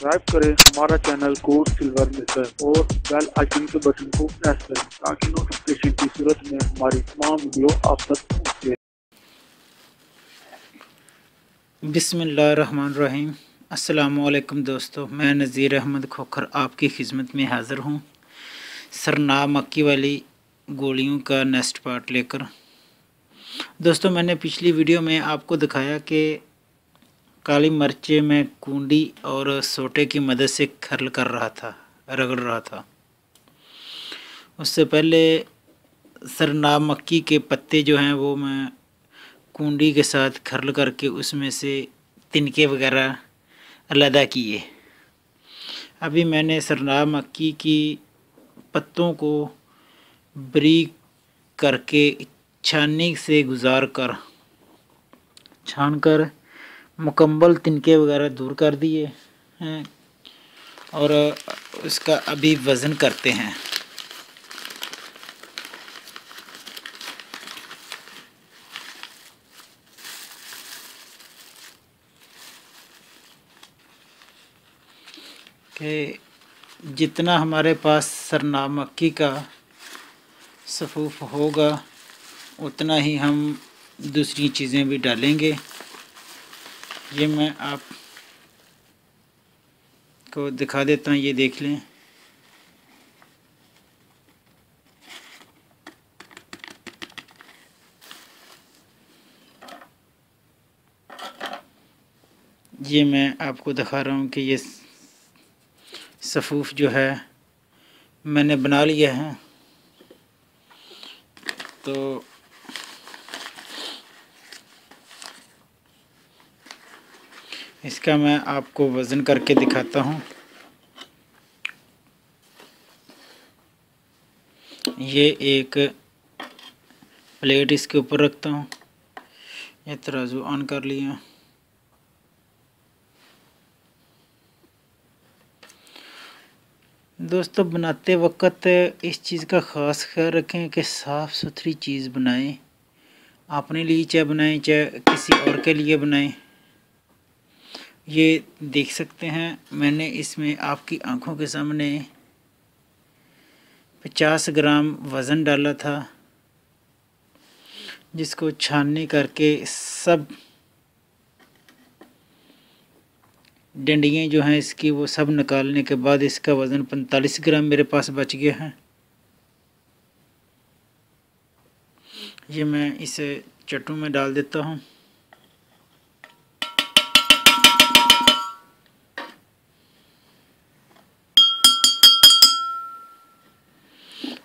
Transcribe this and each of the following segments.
Subscribe करें हमारा channel code silver mister और बेल आइकन के बटन को प्रेस करें ताकि नोटिफिकेशन की सूरत में हमारी तमाम वीडियो आप तक पहुंचे। बिस्मिल्लाहिर्रहमानिर्रहीम। अस्सलामुअलैकुम दोस्तों, मैं नज़ीर अहमद खोखर आपकी खिदमत में हाज़िर हूँ सरना मक्की वाली गोलियों का नेस्ट पार्ट लेकर। दोस्तों, मैंने पिछली वीडियो में आपको दिखाया कि काली मिर्च में कूंडी और सोटे की मदद से खर्ल कर रहा था, रगड़ रहा था। उससे पहले सरना मक्की के पत्ते जो हैं वो मैं कूंडी के साथ खर्ल करके उसमें से तिनके वगैरह अलहदा किए। अभी मैंने सरना मक्की की पत्तों को बारीक करके छाननी से गुजार कर छानकर मुकम्मल तिनके वगैरह दूर कर दिए हैं और उसका अभी वज़न करते हैं। कि जितना हमारे पास सरना मक्की का सफ़ूफ होगा उतना ही हम दूसरी चीज़ें भी डालेंगे। ये मैं आप को दिखा देता हूँ, ये देख लें। ये मैं आपको दिखा रहा हूँ कि ये सफ़ूफ जो है मैंने बना लिया है। तो इसका मैं आपको वज़न करके दिखाता हूँ। ये एक प्लेट इसके ऊपर रखता हूँ, ये तराजू ऑन कर लिया। दोस्तों, बनाते वक्त इस चीज़ का ख़ास ख्याल रखें कि साफ़ सुथरी चीज़ बनाएं। अपने लिए चाहे बनाएं चाहे किसी और के लिए बनाएं। ये देख सकते हैं मैंने इसमें आपकी आंखों के सामने 50 ग्राम वज़न डाला था, जिसको छाननी करके सब डंडियाँ जो हैं इसकी वो सब निकालने के बाद इसका वज़न 45 ग्राम मेरे पास बच गया है। ये मैं इसे चट्टू में डाल देता हूँ।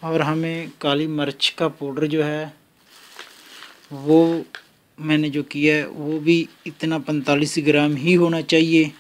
और हमें काली मिर्च का पाउडर जो है वो मैंने जो किया है वो भी इतना 45 ग्राम ही होना चाहिए।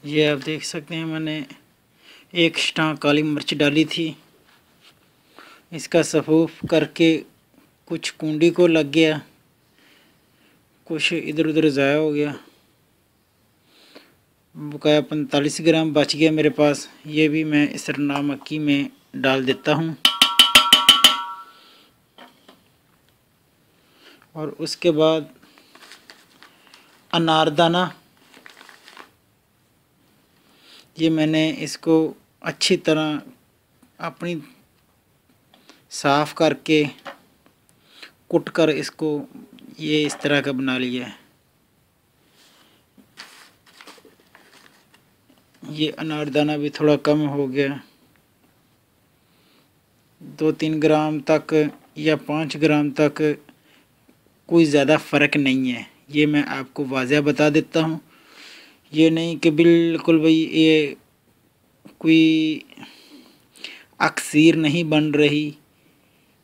ये आप देख सकते हैं मैंने एक स्टां काली मिर्च डाली थी। इसका सफ़ूफ करके कुछ कूंडी को लग गया, कुछ इधर उधर ज़ाया हो गया। बकाया 45 ग्राम बच गया मेरे पास। ये भी मैं सरना मक्की में डाल देता हूँ। और उसके बाद अनारदाना, ये मैंने इसको अच्छी तरह अपनी साफ़ करके कुट कर इसको ये इस तरह का बना लिया है। ये अनारदाना भी थोड़ा कम हो गया, 2-3 ग्राम तक या 5 ग्राम तक कोई ज़्यादा फ़र्क नहीं है। ये मैं आपको वाज़ह बता देता हूँ ये नहीं कि बिल्कुल भाई ये कोई अक्सीर नहीं बन रही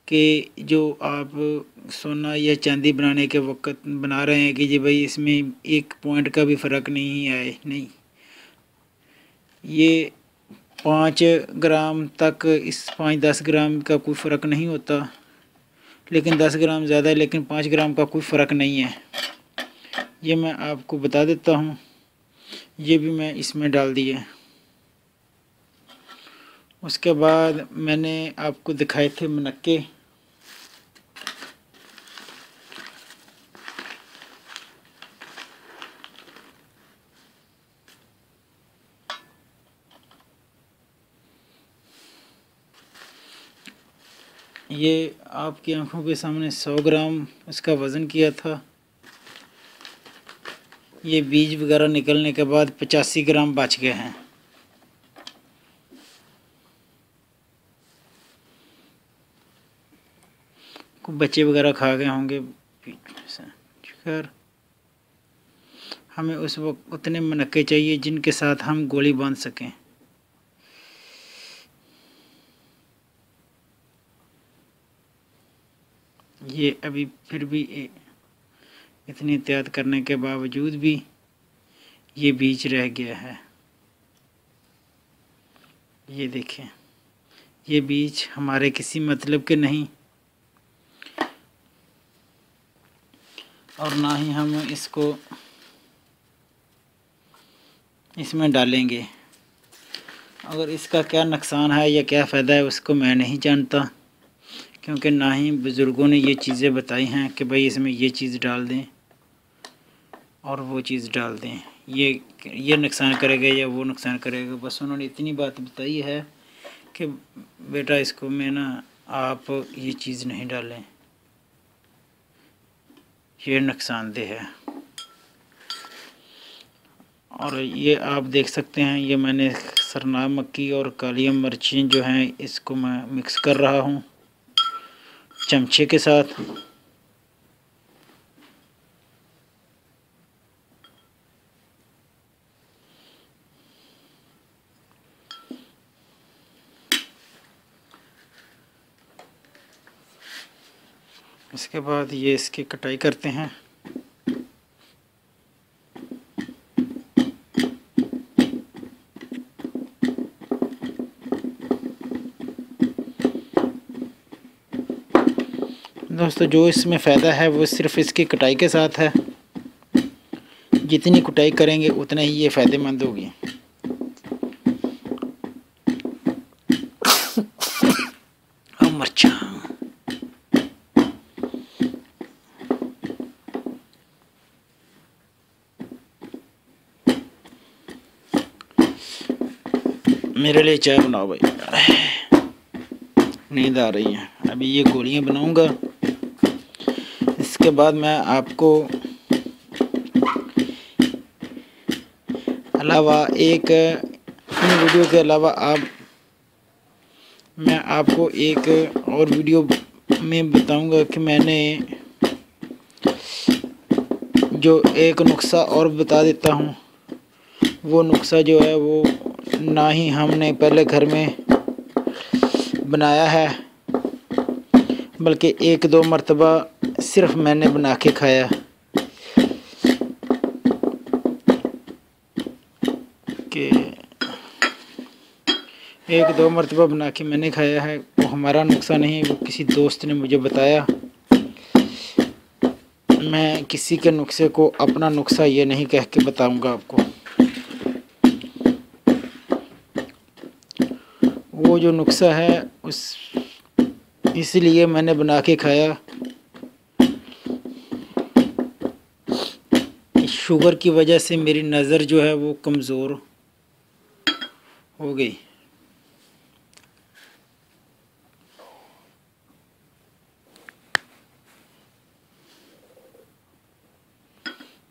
कि जो आप सोना या चांदी बनाने के वक्त बना रहे हैं कि जी भाई इसमें 1 पॉइंट का भी फ़र्क नहीं आए। नहीं, ये 5 ग्राम तक, इस 5-10 ग्राम का कोई फ़र्क नहीं होता, लेकिन 10 ग्राम ज़्यादा है, लेकिन 5 ग्राम का कोई फ़र्क नहीं है। ये मैं आपको बता देता हूँ। ये भी मैं इसमें डाल दिए। उसके बाद मैंने आपको दिखाए थे मनक्के। ये आपकी आंखों के सामने 100 ग्राम इसका वज़न किया था। ये बीज वगैरह निकलने के बाद 85 ग्राम बच गए हैं। कुछ बच्चे वगैरह खा गए होंगे। खैर, हमें उस वक्त उतने मनक्के चाहिए जिनके साथ हम गोली बांध सकें। ये अभी फिर भी इतनी एहतियात करने के बावजूद भी ये बीज रह गया है। ये देखें, ये बीज हमारे किसी मतलब के नहीं, और ना ही हम इसको इसमें डालेंगे। अगर इसका क्या नुकसान है या क्या फ़ायदा है उसको मैं नहीं जानता, क्योंकि ना ही बुज़ुर्गों ने ये चीज़ें बताई हैं कि भाई इसमें ये चीज़ डाल दें और वो चीज़ डाल दें, ये नुकसान करेगा या वो नुकसान करेगा। बस उन्होंने इतनी बात बताई है कि बेटा इसको में ना आप ये चीज़ नहीं डालें, ये नुकसानदेह है। और ये आप देख सकते हैं, ये मैंने सरना मक्की और काली मिर्चें जो हैं इसको मैं मिक्स कर रहा हूँ चमचे के साथ। इसके बाद ये इसकी कटाई करते हैं। दोस्तों, जो इसमें फ़ायदा है वो सिर्फ़ इसकी कटाई के साथ है। जितनी कटाई करेंगे उतना ही ये फ़ायदेमंद होगी। अब मिर्चा, मेरे लिए चाय बनाओ भाई, नींद आ रही है। अभी ये गोलियां बनाऊंगा। इसके बाद मैं आपको अलावा एक इन वीडियो के अलावा मैं आपको एक और वीडियो में बताऊंगा कि मैंने जो एक नुस्खा और बता देता हूं। वो नुस्खा जो है वो ना ही हमने पहले घर में बनाया है, बल्कि 1-2 मरतबा सिर्फ मैंने बना के खाया। कि 1-2 मरतबा बना के मैंने खाया है। वो हमारा नुस्खा नहीं, वो किसी दोस्त ने मुझे बताया। मैं किसी के नुस्खे को अपना नुस्खा ये नहीं कह के बताऊंगा आपको। वो जो नुस्खा है इसलिए मैंने बना के खाया। शुगर की वजह से मेरी नज़र जो है वो कमज़ोर हो गई।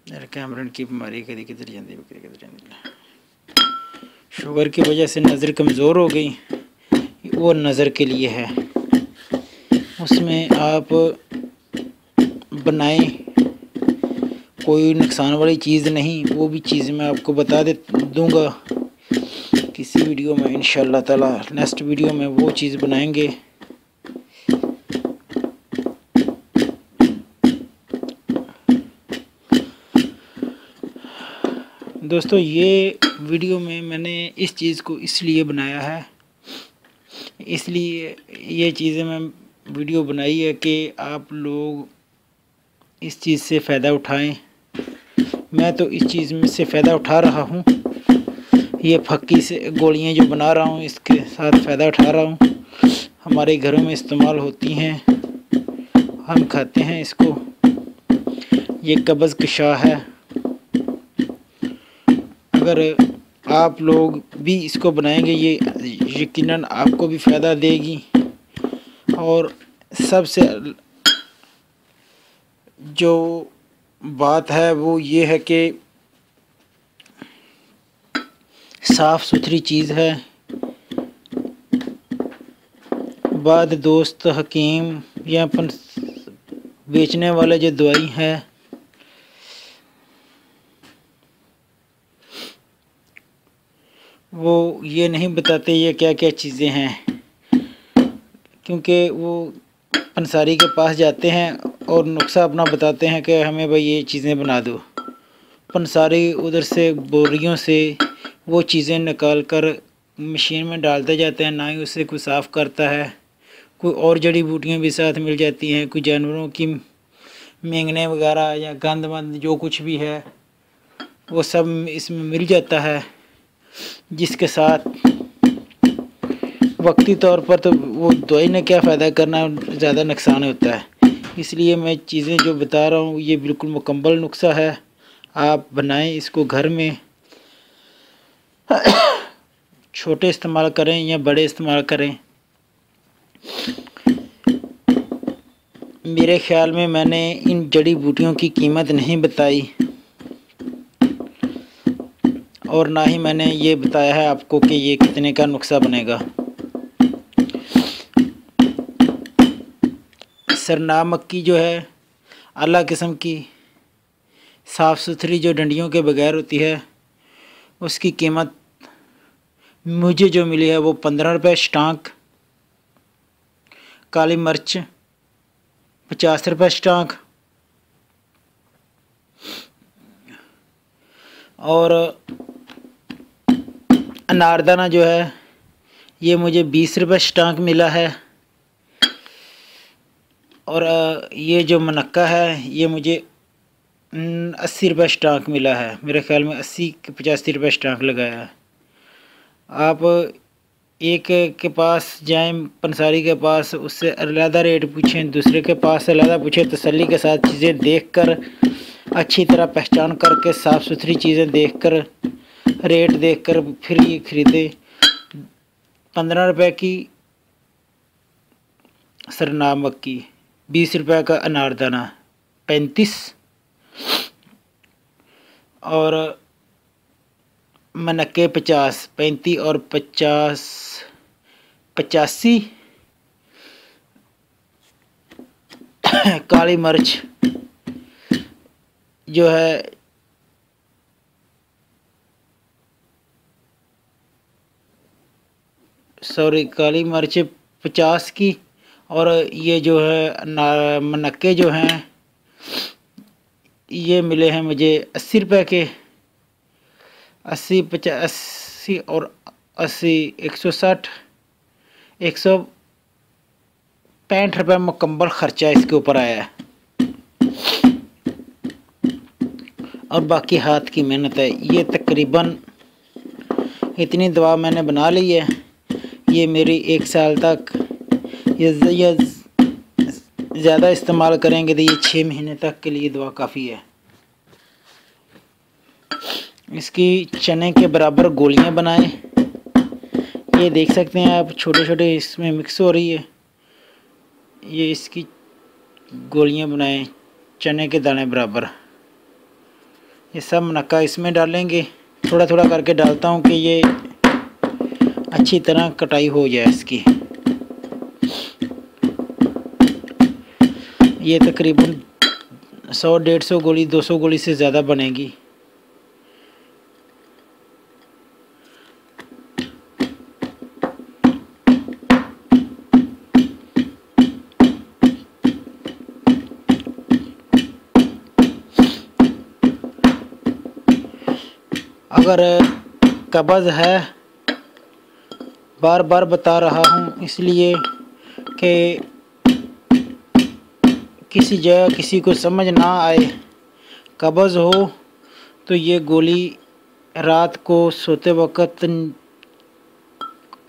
मेरे कैमरन की बीमारी कभी किधर जाती है, किधर जाती। शुगर की वजह से नज़र कमज़ोर हो गई। वो नज़र के लिए है। उसमें आप बनाएं, कोई नुकसान वाली चीज़ नहीं, वो भी चीज़ मैं आपको बता दूंगा किसी वीडियो में। इंशाल्लाह ताला नेक्स्ट वीडियो में वो चीज़ बनाएंगे। दोस्तों ये वीडियो में मैंने इस चीज़ को इसलिए बनाया है, इसलिए ये चीज़ें मैं वीडियो बनाई है कि आप लोग इस चीज़ से फ़ायदा उठाएं। मैं तो इस चीज़ में से फ़ायदा उठा रहा हूँ। ये फक्की से गोलियाँ जो बना रहा हूँ इसके साथ फ़ायदा उठा रहा हूँ। हमारे घरों में इस्तेमाल होती हैं, हम खाते हैं इसको। ये कब्ज़ कशा है। अगर आप लोग भी इसको बनाएंगे ये यकीनन आपको भी फ़ायदा देगी। और सबसे जो बात है वो ये है कि साफ़ सुथरी चीज़ है। बाद दोस्त हकीम या अपन बेचने वाले जो दवाई है वो ये नहीं बताते ये क्या क्या चीज़ें हैं, क्योंकि वो पंसारी के पास जाते हैं और नुस्खा अपना बताते हैं कि हमें भाई ये चीज़ें बना दो। पंसारी उधर से बोरियों से वो चीज़ें निकाल कर मशीन में डालते जाते हैं, ना ही उससे कोई साफ़ करता है। कोई और जड़ी बूटियाँ भी साथ मिल जाती हैं, कोई जानवरों की मेंगने वगैरह या गंद वंद जो कुछ भी है वो सब इसमें मिल जाता है, जिसके साथ वक्ती तौर पर तो वो दवाई ने क्या फ़ायदा करना, ज़्यादा नुकसान होता है। इसलिए मैं चीज़ें जो बता रहा हूँ ये बिल्कुल मुकम्मल नुस्खा है। आप बनाएं इसको घर में, छोटे इस्तेमाल करें या बड़े इस्तेमाल करें। मेरे ख़्याल में मैंने इन जड़ी बूटियों की कीमत नहीं बताई और ना ही मैंने ये बताया है आपको कि ये कितने का नुस्खा बनेगा। सरना मक्की जो है आला किस्म की साफ़ सुथरी जो डंडियों के बगैर होती है, उसकी कीमत मुझे जो मिली है वो 15 रुपये स्टांक। काली मिर्च 50 रुपये स्टांक और अनारदाना जो है ये मुझे 20 रुपये स्टांक मिला है। और ये जो मनक्का है ये मुझे 80 रुपये स्टांक मिला है। मेरे ख्याल में 80-85 रुपये स्टांक लगाया है। आप एक के पास जाएं पंसारी के पास, उससे अलग रेट पूछें, दूसरे के पास से अलग पूछें, तसल्ली के साथ चीज़ें देखकर अच्छी तरह पहचान करके साफ़ सुथरी चीज़ें देखकर रेट देखकर फिर ये ख़रीदे। 15 रुपये की सरना मक्की, 20 रुपये का अनारदाना, 35 और मनक्के 50, 35 और 50 85। काली मिर्च जो है काली मिर्च 50 की, और ये जो है मनक्के जो हैं ये मिले हैं मुझे 80 रुपये के। 80 80 और 80 160 165 रुपये मुकम्मल ख़र्चा इसके ऊपर आया है और बाकी हाथ की मेहनत है। ये तकरीबन इतनी दवा मैंने बना ली है, ये मेरी 1 साल तक, ये ज़्यादा इस्तेमाल करेंगे तो ये 6 महीने तक के लिए दवा काफ़ी है। इसकी चने के बराबर गोलियां बनाएं। ये देख सकते हैं आप, छोटे छोटे इसमें मिक्स हो रही है। ये इसकी गोलियां बनाएं चने के दाने बराबर। ये सब मनक्का इसमें डालेंगे, थोड़ा थोड़ा करके डालता हूँ कि ये अच्छी तरह कटाई हो जाए इसकी। ये तकरीबन 100-150 गोली 200 गोली से ज़्यादा बनेगी। अगर कब्ज़ है, बार बार बता रहा हूँ इसलिए कि किसी जगह किसी को समझ ना आए, कब्ज़ हो तो ये गोली रात को सोते वक़्त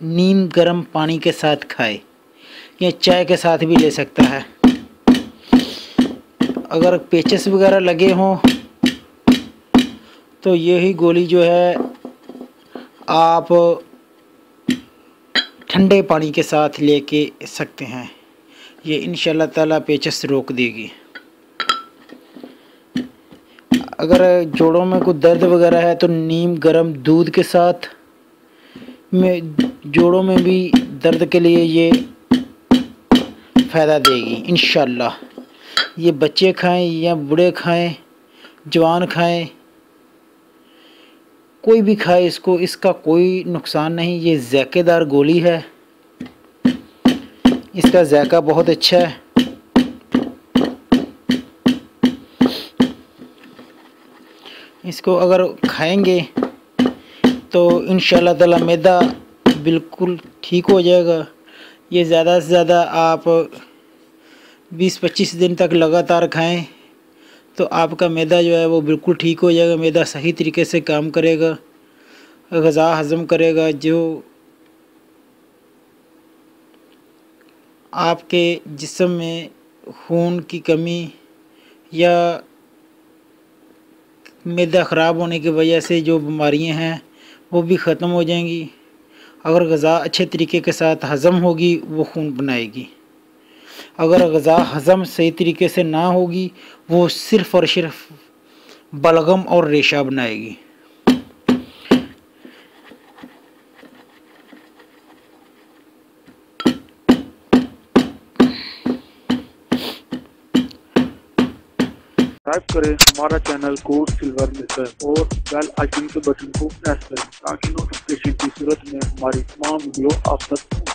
नीम गर्म पानी के साथ खाए या चाय के साथ भी ले सकता है। अगर पेचेस वगैरह लगे हों तो यही गोली जो है आप ठंडे पानी के साथ लेके सकते हैं, ये इंशाल्लाह ताला पेचस रोक देगी। अगर जोड़ों में कोई दर्द वगैरह है तो नीम गर्म दूध के साथ में जोड़ों में भी दर्द के लिए ये फ़ायदा देगी इंशाल्लाह। ये बच्चे खाएं या बूढ़े खाएं, जवान खाएं, कोई भी खाए इसको, इसका कोई नुकसान नहीं। ये ज़ायकेदार गोली है, इसका जायका बहुत अच्छा है। इसको अगर खाएंगे तो इंशाल्लाह ताला मैदा बिल्कुल ठीक हो जाएगा। ये ज़्यादा से ज़्यादा आप 20-25 दिन तक लगातार खाएं तो आपका मैदा जो है वो बिल्कुल ठीक हो जाएगा। मैदा सही तरीके से काम करेगा, ग़िज़ा हज़म करेगा। जो आपके जिस्म में खून की कमी या मैदा ख़राब होने की वजह से जो बीमारियां हैं वो भी ख़त्म हो जाएंगी। अगर ग़िज़ा अच्छे तरीके के साथ हज़म होगी वो खून बनाएगी। अगर ग़िज़ा हज़म सही तरीके से ना होगी वो सिर्फ़ और सिर्फ बलगम और रेशा बनाएगी। सब्सक्राइब करें हमारा चैनल कोर्स सिल्वर मिसल और बेल आइकन के बटन को प्रेस करें ताकि नोटिफिकेशन की सूरत में हमारी तमाम वीडियो आप तक